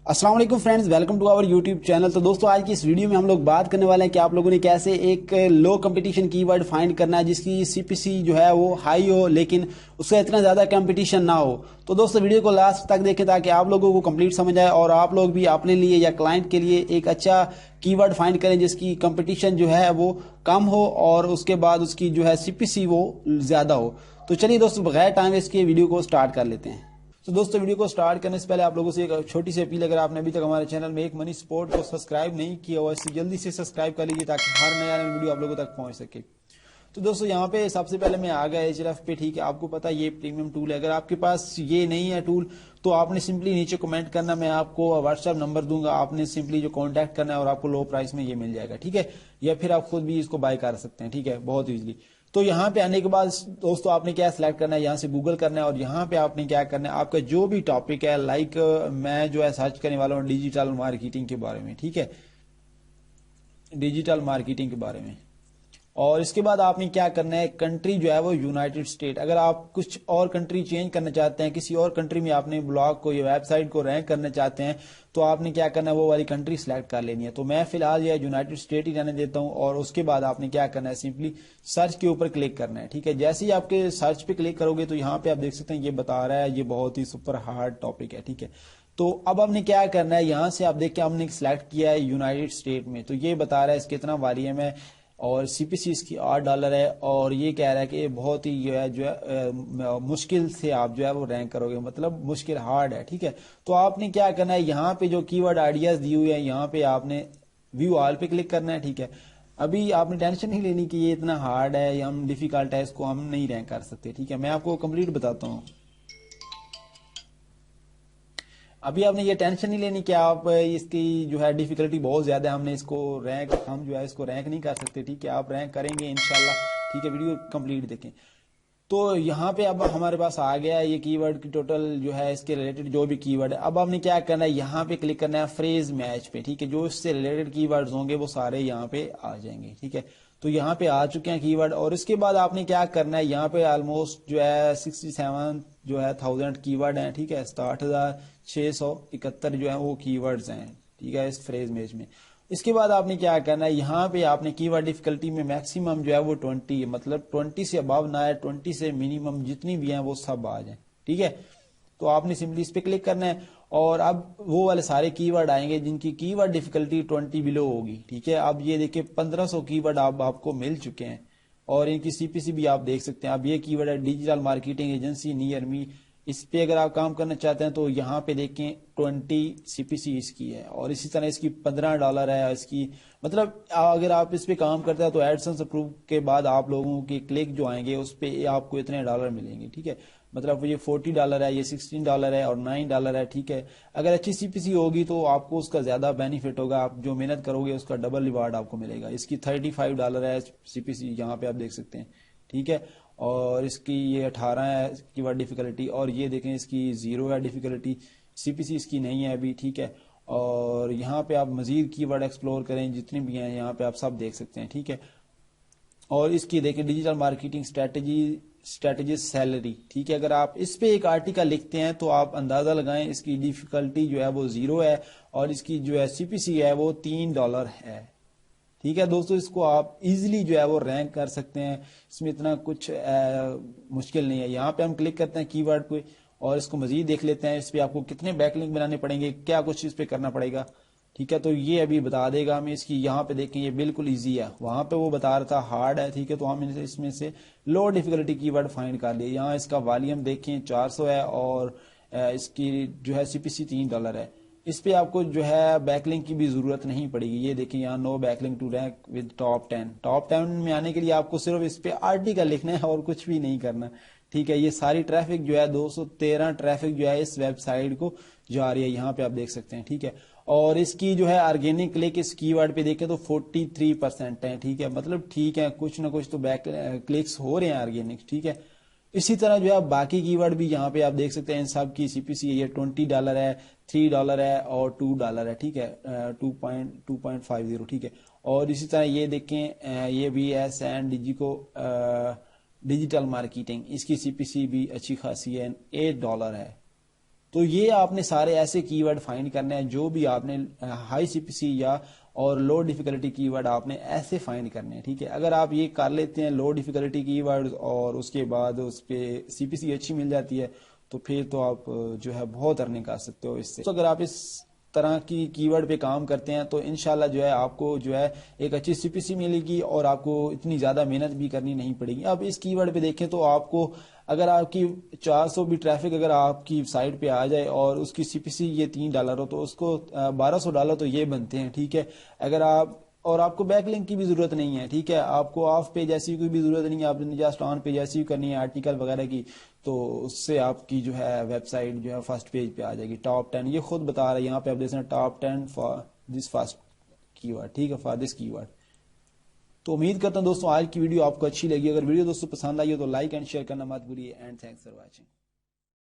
अस्सलाम वालेकुम friends, welcome to our YouTube channel. तो दोस्तों आज की इस वीडियो में हम लोग बात करने वाले हैं कि आप लोगों ने कैसे एक लो कंपटीशन कीवर्ड फाइंड करना है जिसकी सीपीसी जो है वो हाई हो लेकिन उसका इतना ज्यादा कंपटीशन ना हो। तो दोस्तों वीडियो को लास्ट तक देखें ताकि आप लोगों को कंप्लीट समझ आए और आप लोग भी अपने लिए या क्लाइंट के लिए एक अच्छा कीवर्ड फाइंड करें जिसकी कंपटीशन जो है वो कम हो और उसके बाद उसकी जो है सीपीसी वो ज्यादा हो। तो चलिए दोस्तों बगैर टाइम वेस्ट किए वीडियो को स्टार्ट कर लेते हैं। तो दोस्तों वीडियो को स्टार्ट करने से पहले आप लोगों से एक छोटी सी अपील, अगर आपने अभी तक हमारे चैनल में एक मनी सपोर्ट को सब्सक्राइब नहीं किया हुआ इसे जल्दी से सब्सक्राइब कर लीजिए ताकि हर नया वीडियो आप लोगों तक पहुंच सके। तो दोस्तों यहाँ पे सबसे पहले मैं आ गया एचएरएफ पे। ठीक है, आपको पता है ये प्रीमियम टूल है। अगर आपके पास ये नहीं है टूल तो आपने सिंपली नीचे कमेंट करना, मैं आपको व्हाट्सएप नंबर दूंगा, आपने सिंपली जो कॉन्टैक्ट करना है और आपको लो प्राइस में ये मिल जाएगा। ठीक है, या फिर आप खुद भी इसको बाय कर सकते हैं। ठीक है, बहुत इजीली। तो यहाँ पे आने के बाद दोस्तों आपने क्या सिलेक्ट करना है, यहाँ से गूगल करना है और यहाँ पे आपने क्या करना है, आपका जो भी टॉपिक है, लाइक मैं जो है सर्च करने वाला हूँ डिजिटल मार्केटिंग के बारे में। ठीक है, डिजिटल मार्केटिंग के बारे में। और इसके बाद आपने क्या करना है, कंट्री जो है वो यूनाइटेड स्टेट। अगर आप कुछ और कंट्री चेंज करना चाहते हैं, किसी और कंट्री में आपने ब्लॉग को या वेबसाइट को रैंक करना चाहते हैं तो आपने क्या करना है, वो वाली कंट्री सिलेक्ट कर लेनी है। तो मैं फिलहाल ये यूनाइटेड स्टेट ही रहने देता हूं और उसके बाद आपने क्या करना है, सिंपली सर्च के ऊपर क्लिक करना है। ठीक है, जैसे ही आपके सर्च पे क्लिक करोगे तो यहाँ पे आप देख सकते हैं ये बता रहा है ये बहुत ही सुपर हार्ड टॉपिक है। ठीक है, तो अब आपने क्या करना है, यहाँ से आप देख के हमने सिलेक्ट किया है यूनाइटेड स्टेट में, तो ये बता रहा है इसके इतना वॉल्यूम है और सीपीसी इसकी $8 है और ये कह रहा है कि बहुत ही जो है मुश्किल से आप जो है वो रैंक करोगे, मतलब मुश्किल हार्ड है। ठीक है, तो आपने क्या करना है, यहाँ पे जो कीवर्ड आइडियाज दी हुई है यहाँ पे आपने व्यू ऑल पे क्लिक करना है। ठीक है, अभी आपने टेंशन नहीं लेनी कि ये इतना हार्ड है या हम डिफिकल्ट है, इसको हम नहीं रैंक कर सकते। ठीक है, मैं आपको कंप्लीट बताता हूँ। अभी आपने ये टेंशन नहीं लेनी कि आप इसकी जो है डिफिकल्टी बहुत ज्यादा है, हमने इसको रैंक हम जो है इसको रैंक नहीं कर सकते। ठीक है, आप रैंक करेंगे इंशाल्लाह। ठीक है, वीडियो कंप्लीट देखें। तो यहाँ पे अब हमारे पास आ गया ये कीवर्ड की टोटल जो है इसके रिलेटेड जो भी कीवर्ड है। अब हमने क्या करना है, यहाँ पे क्लिक करना है फ्रेज मैच पे। ठीक है, जो इससे रिलेटेड कीवर्ड्स होंगे वो सारे यहाँ पे आ जाएंगे। ठीक है, तो यहाँ पे आ चुके हैं कीवर्ड और इसके बाद आपने क्या करना है, यहाँ पे ऑलमोस्ट जो है 67 जो है 1000 कीवर्ड हैं। ठीक है, 67,671 जो है वो कीवर्ड्स हैं। ठीक है, इस फ्रेज मैच में। इसके बाद आपने क्या करना है, यहाँ पे आपने कीवर्ड डिफिकल्टी में मैक्सिमम जो है वो 20, मतलब 20 से अबव ना है, 20 से मिनिमम जितनी भी हैं वो सब आ जाए। ठीक है, तो आपने सिंपली इस पे क्लिक करना है और अब वो वाले सारे कीवर्ड आएंगे जिनकी कीवर्ड डिफिकल्टी 20 बिलो होगी। ठीक है, अब ये देखिए 1500 कीवर्ड आपको मिल चुके हैं और इनकी सीपीसी भी आप देख सकते हैं। अब ये कीवर्ड है digital marketing agency near me, इस पे अगर आप काम करना चाहते हैं तो यहाँ पे देखें 20 सीपीसी इसकी है और इसी तरह इसकी $15 है इसकी। मतलब अगर आप इस पे काम करते हैं तो एडसेंस अप्रूव के बाद आप लोगों के क्लिक जो आएंगे उस पे आपको इतने डॉलर मिलेंगे। ठीक है, मतलब ये $40 है, ये $16 है और $9 है। ठीक है, अगर अच्छी सीपीसी होगी तो आपको उसका ज्यादा बेनिफिट होगा, आप जो मेहनत करोगे उसका डबल रिवार्ड आपको मिलेगा। इसकी $35 है सीपीसी, यहाँ पे आप देख सकते हैं। ठीक है, और इसकी ये 18 है की वर्ड डिफिकल्टी और ये देखें इसकी 0 है डिफिकल्टी, सीपीसी इसकी नहीं है अभी। ठीक है, और यहाँ पे आप मजीद कीवर्ड एक्सप्लोर करें जितने भी हैं यहाँ पे आप सब देख सकते हैं। ठीक है, और इसकी देखें डिजिटल मार्केटिंग स्ट्रेटेजी सैलरी। ठीक है, अगर आप इस पे एक आर्टिकल लिखते हैं तो आप अंदाजा लगाएं इसकी डिफिकल्टी जो है वो 0 है और इसकी जो है सीपीसी है वो $3 है। ठीक है दोस्तों, इसको आप इजीली जो है वो रैंक कर सकते हैं, इसमें इतना कुछ मुश्किल नहीं है। यहाँ पे हम क्लिक करते हैं कीवर्ड पे और इसको मजीद देख लेते हैं, इस पे आपको कितने बैकलिंक बनाने पड़ेंगे, क्या कुछ इस पे करना पड़ेगा। ठीक है, तो ये अभी बता देगा हमें इसकी। यहाँ पे देखें ये बिल्कुल इजी है, वहां पे वो बता रहा था हार्ड है। ठीक है, तो हम इसमें से लो डिफिकल्टी कीवर्ड फाइंड कर लिए। यहाँ इसका वॉल्यूम देखें 400 है और इसकी जो है सीपीसी $3 है। इस पे आपको जो है बैकलिंक की भी जरूरत नहीं पड़ेगी। ये देखिए यहाँ no backlink to rank with top 10। Top 10 में आने के लिए आपको सिर्फ इस पे आर्टिकल लिखना है और कुछ भी नहीं करना। ठीक है, ये सारी ट्रैफिक जो है 213 ट्रैफिक जो है इस वेबसाइट को जा रही है, यहाँ पे आप देख सकते हैं। ठीक है, और इसकी जो है ऑर्गेनिक क्लिक इस कीवर्ड पे देखें तो 43% है। ठीक है, मतलब ठीक है, कुछ ना कुछ तो बैक क्लिक्स हो रहे हैं ऑर्गेनिक। ठीक है, इसी तरह जो है बाकी कीवर्ड भी यहाँ पे आप देख सकते हैं, इन सब की सीपीसी ये $20 है, $3 है और $2 है। ठीक है, 2.50। ठीक है, और इसी तरह ये देखें ये भी है सैंड डिजिको डिजिटल मार्केटिंग, इसकी सीपीसी भी अच्छी खासी है, $8 है। تو یہ آپ نے سارے ایسے کی ورڈ فائنڈ کرنے ہیں جو بھی آپ نے ہائی سی پی سی یا اور لو ڈیفیکلٹی کی ورڈ آپ نے ایسے فائنڈ کرنے ہیں. ٹھیک ہے, اگر آپ یہ کر لیتے ہیں لو ڈیفیکلٹی کی ورڈ اور اس کے بعد اس پہ سی پی سی اچھی مل جاتی ہے تو پھر تو آپ جو ہے بہت ارننگ کر سکتے ہو اس سے. تو اگر آپ اس طرح کی کی ورڈ پہ کام کرتے ہیں تو انشاءاللہ جو ہے آپ کو جو ہے ایک اچھی سی پی سی ملے گی اور آپ کو اتنی زیادہ محنت بھی کرنی نہیں پڑے گی. اب اس کی ورڈ پہ دیکھیں تو آپ کو اگر آپ کی 400 بھی ٹریفک اگر آپ کی سائٹ پہ آ جائے اور اس کی سی پی سی یہ $3 ہو تو اس کو $1200 تو یہ بنتے ہیں. ٹھیک ہے, اگر آپ کو بیک لنک کی بھی ضرورت نہیں ہے. ٹھیک ہے, آپ کو آف پیج ایسی کوئی بھی ضرورت نہیں ہے, آپ نے جسٹ آن پیج ایسی کرنی ہے آرٹیکل وغیرہ کی تو اس سے آپ کی جو ہے ویب سائٹ جو ہے فرسٹ پیج پہ آ جائے گی. ٹاپ 10 یہ خود بتا رہا ہے یہاں پہ, آپ دیکھ رہے ہیں ٹاپ 10 فار دس فرسٹ کی ورڈ. ٹھیک ہے, فار دس کی ورڈ. تو امید کرتا ہوں دوستوں آج کی ویڈیو آپ کو اچھی لگی. اگر ویڈیو دوستوں پسند آئی ہو تو لائک اینڈ شیئر کرنا مت بھولیے. And thanks for watching.